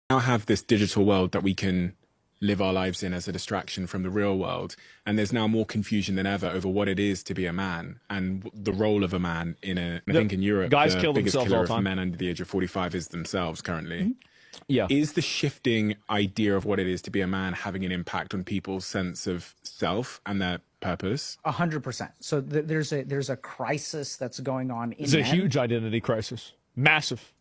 now have this digital world that we can live our lives in as a distraction from the real world. And there's now more confusion than ever over what it is to be a man and the role of a man in I think in Europe, guys the kill biggest themselves killer all the of time. men under the age of 45 is themselves currently. Yeah. Is the shifting idea of what it is to be a man having an impact on people's sense of self and their purpose? 100%. So there's a crisis that's going on in It's a men. huge identity crisis. Massive.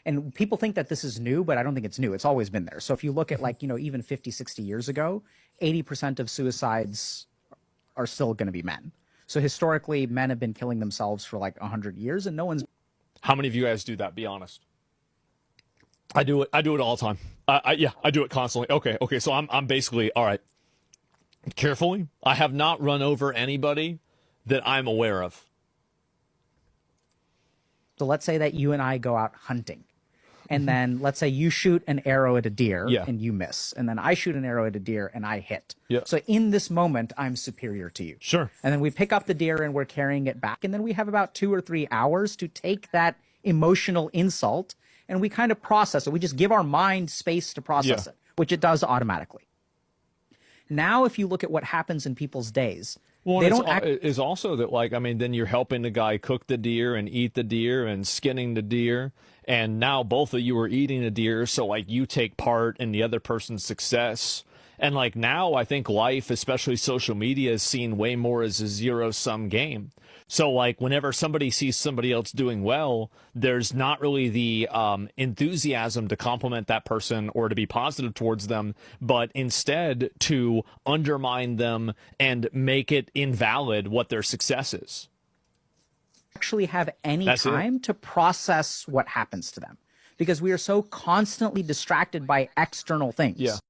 And people think that this is new, but I don't think it's new. It's always been there. So if you look at like, even 50, 60 years ago, 80% of suicides are still going to be men. So historically, men have been killing themselves for like 100 years and no one's... How many of you guys do that? Be honest. I do it all the time. Yeah, I do it constantly. Okay. So I'm basically, all right, carefully. I have not run over anybody that I'm aware of. So let's say that you and I go out hunting. And then let's say you shoot an arrow at a deer and you miss. And then I shoot an arrow at a deer and I hit. Yeah. So in this moment, I'm superior to you. Sure. And then we pick up the deer and we're carrying it back. And then we have about 2 or 3 hours to take that emotional insult and we kind of process it. We just give our mind space to process it, which it does automatically. Now, if you look at what happens in people's days, well, they don't act... is also that, like, I mean, then you're helping the guy cook the deer and eat the deer and skinning the deer. And now both of you are eating a deer. So, like, you take part in the other person's success. And, like, now I think life, especially social media, is seen way more as a zero-sum game. So, like, whenever somebody sees somebody else doing well, there's not really the enthusiasm to compliment that person or to be positive towards them, but instead to undermine them and make it invalid what their success is. Actually have any time to process what happens to them because we are so constantly distracted by external things. Yeah.